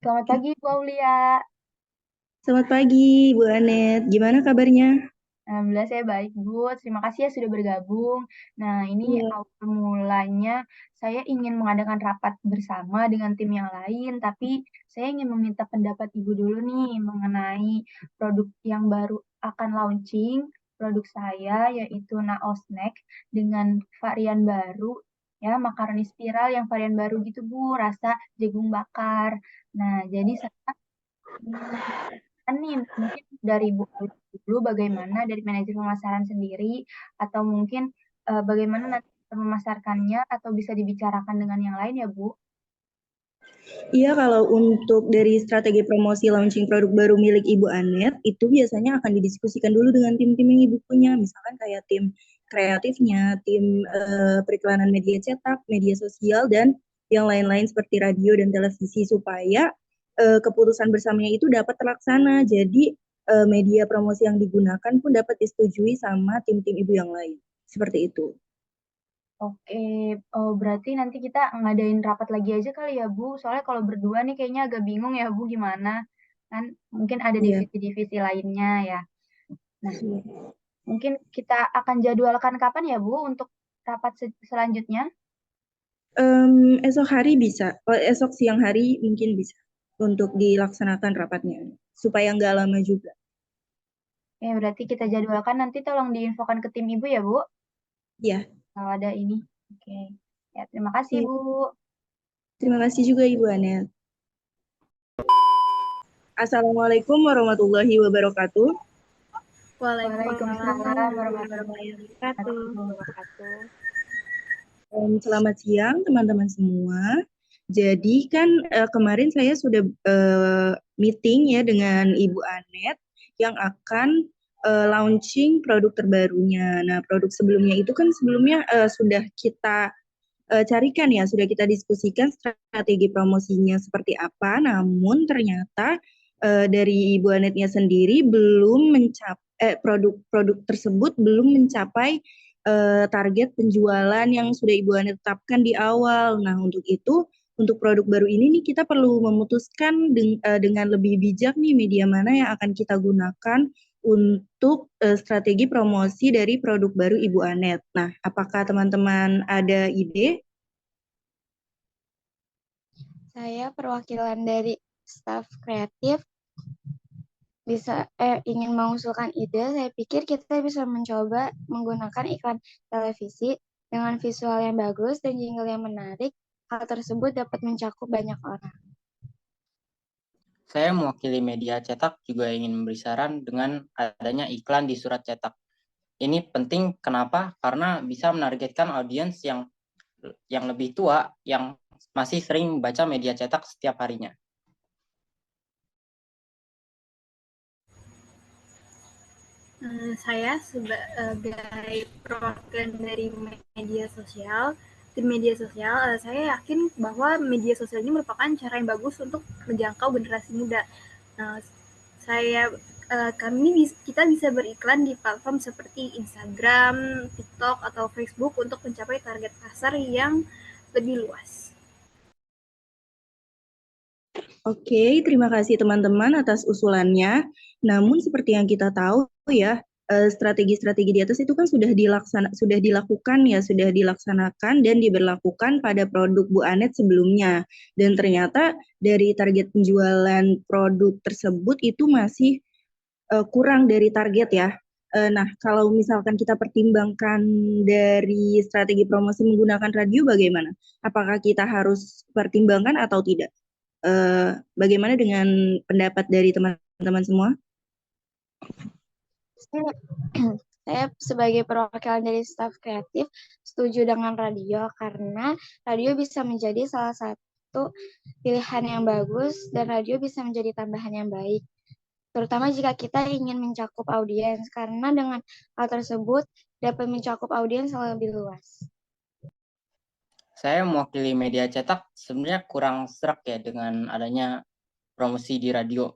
Selamat pagi, Bu Aulia. Selamat pagi, Bu Anet. Gimana kabarnya? Alhamdulillah saya baik, Bu. Terima kasih ya sudah bergabung. Nah, ini Iya. awal mulanya saya ingin mengadakan rapat bersama dengan tim yang lain, tapi saya ingin meminta pendapat Ibu dulu nih mengenai produk yang baru akan launching, produk saya yaitu Nao Snack dengan varian baru, ya makaroni spiral yang varian baru gitu, Bu, rasa jagung bakar. Nah, jadi saya nih mungkin dari Bu Ali dulu bagaimana dari manajer pemasaran sendiri atau mungkin bagaimana nanti memasarkannya atau bisa dibicarakan dengan yang lain ya Bu? Iya, kalau untuk dari strategi promosi launching produk baru milik Ibu Anet, itu biasanya akan didiskusikan dulu dengan tim-tim yang Ibu punya. Misalkan kayak tim kreatifnya, tim periklanan media cetak, media sosial, dan yang lain-lain seperti radio dan televisi supaya keputusan bersamanya itu dapat terlaksana. Jadi media promosi yang digunakan pun dapat disetujui sama tim-tim Ibu yang lain. Seperti itu. Oke, oh, berarti nanti kita ngadain rapat lagi aja kali ya Bu. Soalnya kalau berdua nih kayaknya agak bingung ya Bu gimana. Kan mungkin ada Iya. divisi-divisi lainnya ya. Nah, mungkin kita akan jadwalkan kapan ya Bu untuk rapat selanjutnya? Esok hari bisa, esok siang hari mungkin bisa untuk dilaksanakan rapatnya, supaya nggak lama juga. Ya, berarti kita jadwalkan nanti tolong diinfokan ke tim Ibu ya Bu. Ya, Kalau ada ini. Oke. Ya, terima kasih, iya. Bu. Terima kasih juga Ibu Anet. Assalamualaikum warahmatullahi wabarakatuh. Waalaikumsalam Waalaikumsalam warahmatullahi warahmatullahi wabarakatuh. wabarakatuh. Selamat siang teman-teman semua. Jadi kan kemarin saya sudah meeting ya dengan Ibu Anet yang akan launching produk terbarunya. Nah, produk sebelumnya itu kan sebelumnya sudah kita carikan ya, sudah kita diskusikan strategi promosinya seperti apa, namun ternyata dari Ibu Anetnya sendiri belum mencapai produk-produk tersebut belum mencapai target penjualan yang sudah Ibu Anet tetapkan di awal. Nah, untuk itu, untuk produk baru ini nih kita perlu memutuskan dengan lebih bijak nih media mana yang akan kita gunakan untuk strategi promosi dari produk baru Ibu Anet. Nah, apakah teman-teman ada ide? Saya perwakilan dari staf kreatif ingin mengusulkan ide. Saya pikir kita bisa mencoba menggunakan iklan televisi dengan visual yang bagus dan jingle yang menarik. Hal tersebut dapat mencakup banyak orang. Saya mewakili media cetak juga ingin memberi saran dengan adanya iklan di surat cetak. Ini penting kenapa? Karena bisa menargetkan audiens yang lebih tua yang masih sering membaca media cetak setiap harinya. Saya sebagai perwakilan dari media sosial, tim media sosial, saya yakin bahwa media sosial ini merupakan cara yang bagus untuk menjangkau generasi muda. Nah, saya kita bisa beriklan di platform seperti Instagram, TikTok, atau Facebook untuk mencapai target pasar yang lebih luas. Oke, terima kasih teman-teman atas usulannya. Namun seperti yang kita tahu ya, strategi-strategi di atas itu kan sudah dilakukan ya, sudah dilaksanakan dan diberlakukan pada produk Bu Anet sebelumnya. Dan ternyata dari target penjualan produk tersebut itu masih kurang dari target ya. Nah, kalau misalkan kita pertimbangkan dari strategi promosi menggunakan radio bagaimana? Apakah kita harus pertimbangkan atau tidak? Bagaimana dengan pendapat dari teman-teman semua? Saya, saya sebagai perwakilan dari staf kreatif setuju dengan radio karena radio bisa menjadi salah satu pilihan yang bagus dan radio bisa menjadi tambahan yang baik. Terutama jika kita ingin mencakup audiens, karena dengan hal tersebut dapat mencakup audiens yang lebih luas. Saya mewakili media cetak sebenarnya kurang serak ya dengan adanya promosi di radio.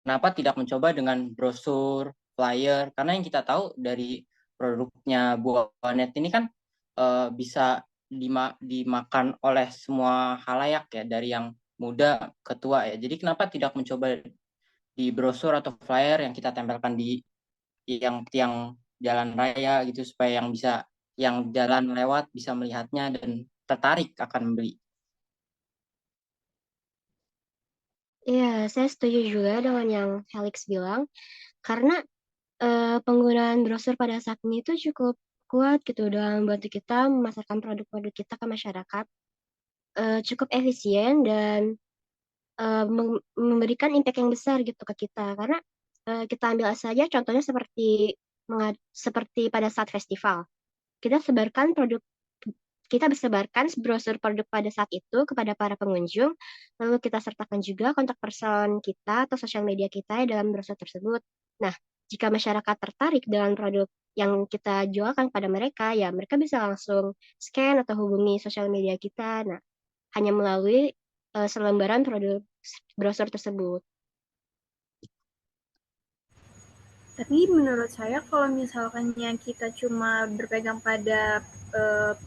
Kenapa tidak mencoba dengan brosur, flyer? Karena yang kita tahu dari produknya Bu Anet ini kan bisa dimakan oleh semua halayak ya, dari yang muda ke tua ya. Jadi kenapa tidak mencoba di brosur atau flyer yang kita tempelkan di yang tiang jalan raya gitu, supaya yang jalan lewat bisa melihatnya dan tertarik akan membeli. Iya, saya setuju juga dengan yang Felix bilang, karena penggunaan brosur pada saat ini itu cukup kuat gitu dalam membantu kita memasarkan produk-produk kita ke masyarakat. Cukup efisien dan memberikan impact yang besar gitu ke kita. Karena kita ambil saja contohnya seperti pada saat festival. Kita sebarkan brosur produk pada saat itu kepada para pengunjung, lalu kita sertakan juga kontak person kita atau sosial media kita dalam brosur tersebut. Nah, jika masyarakat tertarik dengan produk yang kita jualkan pada mereka, ya mereka bisa langsung scan atau hubungi sosial media kita. Nah, hanya melalui selembaran produk brosur tersebut. Tapi menurut saya kalau misalkannya kita cuma berpegang pada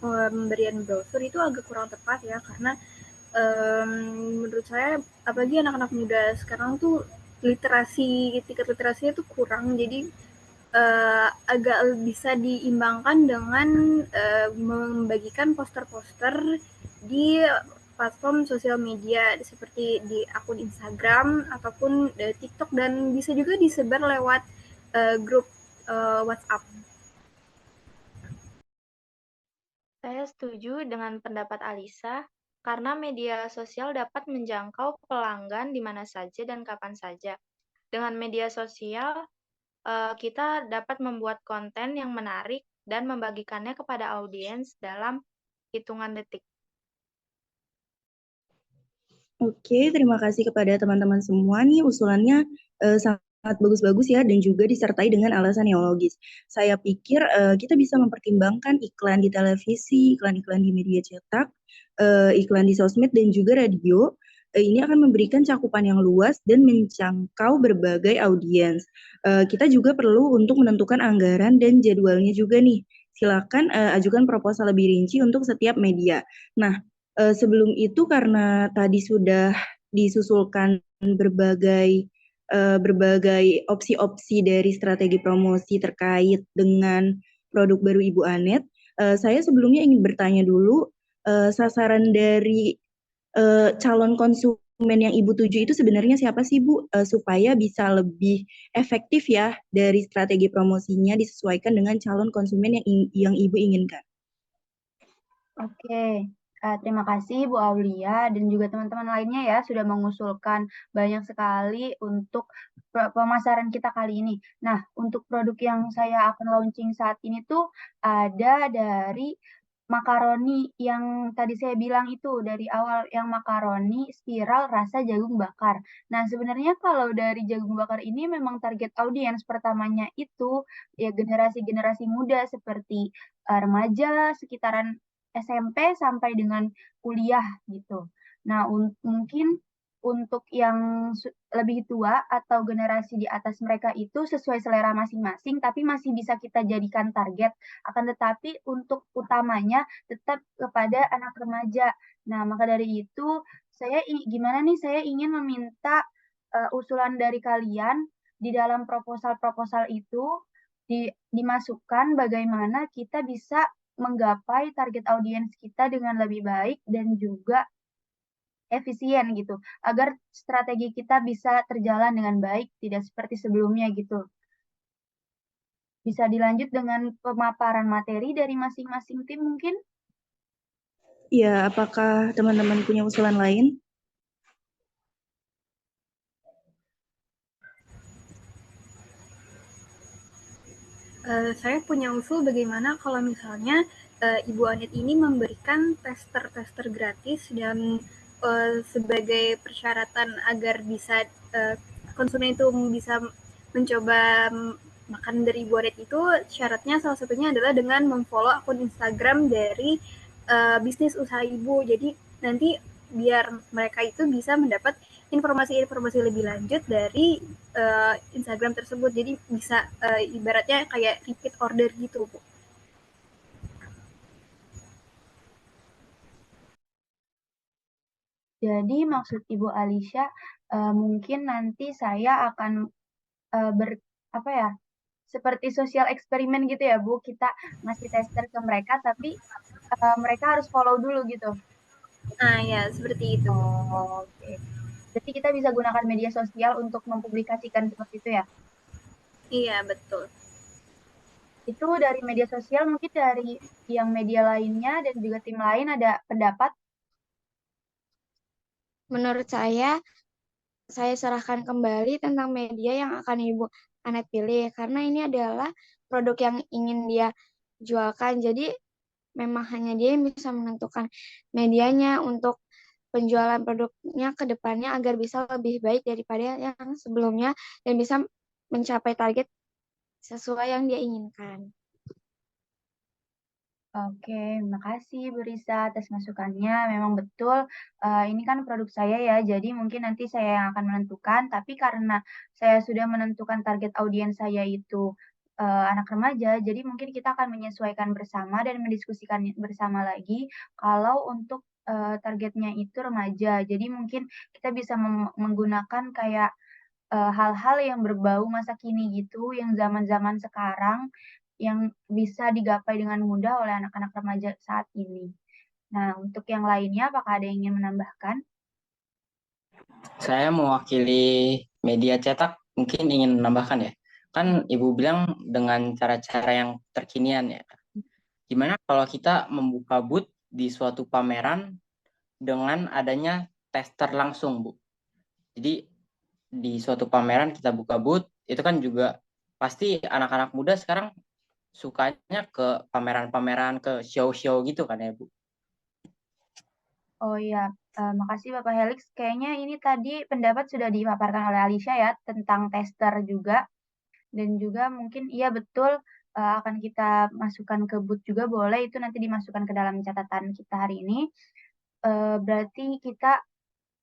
pemberian brosur itu agak kurang tepat ya, karena menurut saya apalagi anak-anak muda sekarang tuh tingkat literasinya tuh kurang, jadi agak bisa diimbangkan dengan membagikan poster-poster di platform sosial media seperti di akun Instagram ataupun TikTok, dan bisa juga disebar lewat grup WhatsApp. Saya setuju dengan pendapat Alisa, karena media sosial dapat menjangkau pelanggan di mana saja dan kapan saja. Dengan media sosial, kita dapat membuat konten yang menarik dan membagikannya kepada audiens dalam hitungan detik. Oke, terima kasih kepada teman-teman semua nih, usulannya sangat bagus-bagus ya, dan juga disertai dengan alasan yang logis. Saya pikir kita bisa mempertimbangkan iklan di televisi, iklan-iklan di media cetak, iklan di sosmed, dan juga radio. Ini akan memberikan cakupan yang luas dan menjangkau berbagai audiens. Kita juga perlu untuk menentukan anggaran dan jadwalnya juga nih. Silakan ajukan proposal lebih rinci untuk setiap media. Nah, sebelum itu karena tadi sudah disusulkan berbagai opsi-opsi dari strategi promosi terkait dengan produk baru Ibu Anet, saya sebelumnya ingin bertanya dulu, sasaran dari calon konsumen yang Ibu tuju itu sebenarnya siapa sih Bu, supaya bisa lebih efektif ya dari strategi promosinya disesuaikan dengan calon konsumen yang Ibu inginkan. Oke, terima kasih Bu Aulia dan juga teman-teman lainnya ya sudah mengusulkan banyak sekali untuk pemasaran kita kali ini. Nah, untuk produk yang saya akan launching saat ini tuh ada dari makaroni yang tadi saya bilang itu dari awal, yang makaroni spiral rasa jagung bakar. Nah, sebenarnya kalau dari jagung bakar ini memang target audiens pertamanya itu ya generasi-generasi muda seperti remaja sekitaran SMP sampai dengan kuliah gitu. Nah, mungkin untuk yang lebih tua atau generasi di atas mereka itu sesuai selera masing-masing, tapi masih bisa kita jadikan target. Akan tetapi untuk utamanya tetap kepada anak remaja. Nah, maka dari itu gimana nih, saya ingin meminta usulan dari kalian di dalam proposal-proposal itu dimasukkan bagaimana kita bisa menggapai target audiens kita dengan lebih baik dan juga efisien gitu, agar strategi kita bisa terjalan dengan baik, tidak seperti sebelumnya gitu. Bisa dilanjut dengan pemaparan materi dari masing-masing tim mungkin? Ya, apakah teman-teman punya usulan lain? Saya punya usul bagaimana kalau misalnya Ibu Anit ini memberikan tester-tester gratis dan sebagai persyaratan agar bisa konsumen itu bisa mencoba makan dari Ibu Anit itu, syaratnya salah satunya adalah dengan memfollow akun Instagram dari bisnis usaha Ibu. Jadi nanti biar mereka itu bisa mendapat informasi-informasi lebih lanjut dari Instagram tersebut. Jadi bisa ibaratnya kayak repeat order gitu, Bu. Jadi maksud Ibu Alisha, mungkin nanti saya akan seperti sosial eksperimen gitu ya Bu, kita ngasih tester ke mereka, tapi mereka harus follow dulu gitu. Nah, ya seperti itu. Oh, oke. Jadi kita bisa gunakan media sosial untuk mempublikasikan seperti itu ya? Iya, betul. Itu dari media sosial, mungkin dari yang media lainnya dan juga tim lain ada pendapat? Menurut saya serahkan kembali tentang media yang akan Ibu Anet pilih, karena ini adalah produk yang ingin dia jualkan. Jadi memang hanya dia yang bisa menentukan medianya untuk penjualan produknya ke depannya agar bisa lebih baik daripada yang sebelumnya dan bisa mencapai target sesuai yang dia inginkan. Oke, makasih Bu Risa atas masukannya. Memang betul, ini kan produk saya ya, jadi mungkin nanti saya yang akan menentukan, tapi karena saya sudah menentukan target audiens saya itu anak remaja, jadi mungkin kita akan menyesuaikan bersama dan mendiskusikan bersama lagi kalau untuk targetnya itu remaja. Jadi mungkin kita bisa menggunakan kayak hal-hal yang berbau masa kini gitu, yang zaman-zaman sekarang, yang bisa digapai dengan mudah oleh anak-anak remaja saat ini. Nah, untuk yang lainnya, apakah ada yang ingin menambahkan? Saya mewakili media cetak mungkin ingin menambahkan ya. Kan Ibu bilang dengan cara-cara yang terkinian ya. Gimana kalau kita membuka booth di suatu pameran dengan adanya tester langsung, Bu? Jadi di suatu pameran kita buka booth, itu kan juga pasti anak-anak muda sekarang sukanya ke pameran-pameran, ke show-show gitu kan ya, Bu? Oh iya, makasih Bapak Helix. Kayaknya ini tadi pendapat sudah dipaparkan oleh Alicia ya, tentang tester juga. Dan juga mungkin iya betul, akan kita masukkan ke booth juga boleh, itu nanti dimasukkan ke dalam catatan kita hari ini. Berarti kita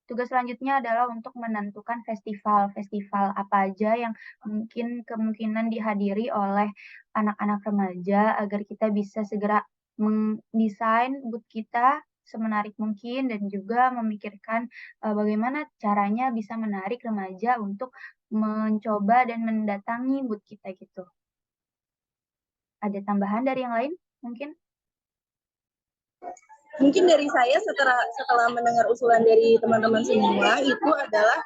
tugas selanjutnya adalah untuk menentukan festival-festival apa aja yang mungkin kemungkinan dihadiri oleh anak-anak remaja agar kita bisa segera mendesain booth kita semenarik mungkin dan juga memikirkan bagaimana caranya bisa menarik remaja untuk mencoba dan mendatangi booth kita gitu. Ada tambahan dari yang lain mungkin? Mungkin dari saya setelah mendengar usulan dari teman-teman semua itu adalah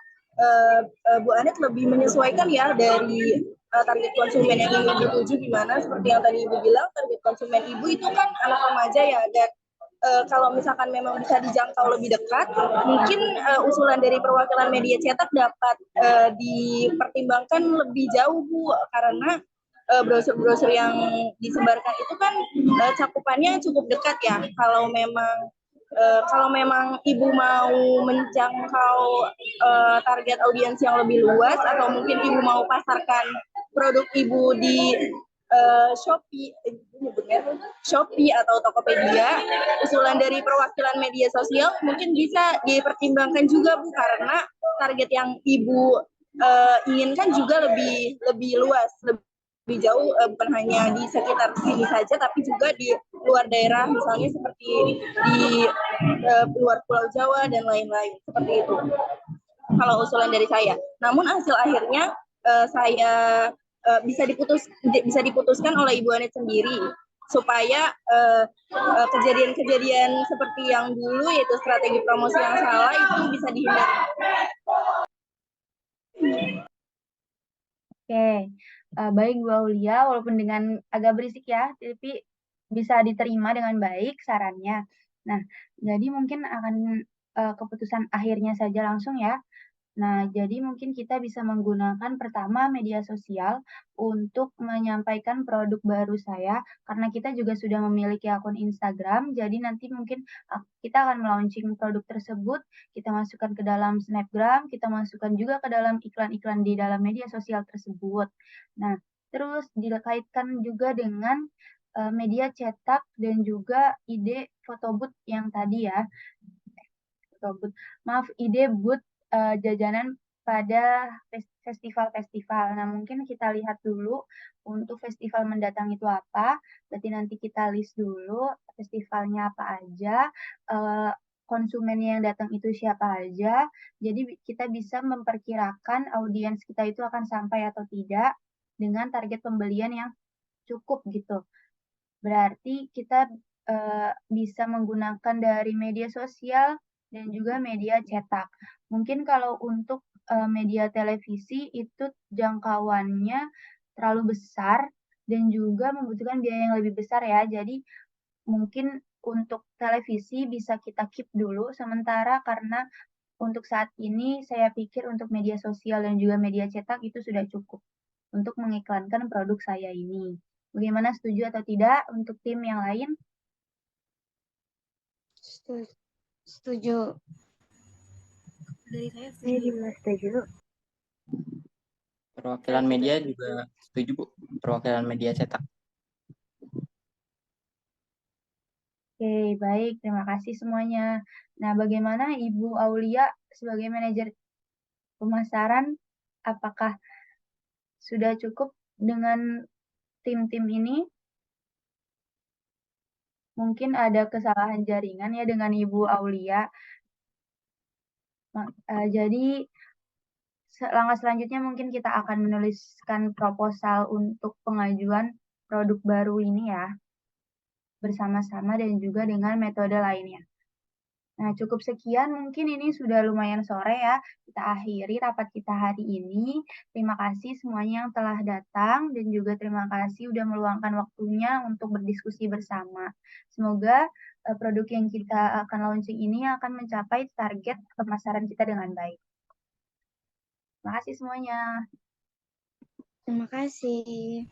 Bu Anet lebih menyesuaikan ya dari target konsumen yang ingin dituju gimana, seperti yang tadi Ibu bilang, target konsumen Ibu itu kan anak remaja ya, dan kalau misalkan memang bisa dijangkau lebih dekat, mungkin usulan dari perwakilan media cetak dapat dipertimbangkan lebih jauh Bu, karena brosur-brosur yang disebarkan itu kan cakupannya cukup dekat ya. Kalau memang ibu mau menjangkau target audiens yang lebih luas, atau mungkin ibu mau pasarkan produk ibu di Shopee atau Tokopedia, usulan dari perwakilan media sosial mungkin bisa dipertimbangkan juga Bu, karena target yang ibu inginkan juga lebih luas, lebih jauh, bukan hanya di sekitar sini saja, tapi juga di luar daerah, misalnya seperti di luar Pulau Jawa dan lain-lain, seperti itu. Kalau usulan dari saya. Namun hasil akhirnya saya bisa diputuskan oleh Ibu Anet sendiri, supaya kejadian-kejadian seperti yang dulu, yaitu strategi promosi yang salah, itu bisa dihindari. Oke, baik Bu Aulia, walaupun dengan agak berisik ya, tapi bisa diterima dengan baik sarannya. Nah, jadi mungkin akan keputusan akhirnya saja langsung ya. Nah, jadi mungkin kita bisa menggunakan pertama media sosial untuk menyampaikan produk baru saya, karena kita juga sudah memiliki akun Instagram, jadi nanti mungkin kita akan melaunching produk tersebut, kita masukkan ke dalam Snapgram, kita masukkan juga ke dalam iklan-iklan di dalam media sosial tersebut. Nah, terus dikaitkan juga dengan media cetak dan juga ide photobooth yang tadi ya. Maaf, ide booth jajanan pada festival-festival. Nah, mungkin kita lihat dulu untuk festival mendatang itu apa. Berarti nanti kita list dulu festivalnya apa aja, konsumen yang datang itu siapa aja. Jadi kita bisa memperkirakan audiens kita itu akan sampai atau tidak dengan target pembelian yang cukup gitu. Berarti kita bisa menggunakan dari media sosial dan juga media cetak. Mungkin kalau untuk media televisi itu jangkauannya terlalu besar dan juga membutuhkan biaya yang lebih besar ya. Jadi mungkin untuk televisi bisa kita keep dulu sementara karena untuk saat ini saya pikir untuk media sosial dan juga media cetak itu sudah cukup untuk mengiklankan produk saya ini. Bagaimana, setuju atau tidak untuk tim yang lain? Setuju. Dari saya Saya setuju. juga setuju. Perwakilan media juga setuju, Bu. Perwakilan media cetak. Oke, baik. Terima kasih semuanya. Nah, bagaimana Ibu Aulia sebagai manajer pemasaran? Apakah sudah cukup dengan tim-tim ini? Mungkin ada kesalahan jaringan ya dengan Ibu Aulia. Jadi, langkah selanjutnya mungkin kita akan menuliskan proposal untuk pengajuan produk baru ini ya, bersama-sama dan juga dengan metode lainnya. Nah, cukup sekian, mungkin ini sudah lumayan sore ya. Kita akhiri rapat kita hari ini. Terima kasih semuanya yang telah datang dan juga terima kasih sudah meluangkan waktunya untuk berdiskusi bersama. Semoga produk yang kita akan launching ini akan mencapai target pemasaran kita dengan baik. Terima kasih semuanya. Terima kasih.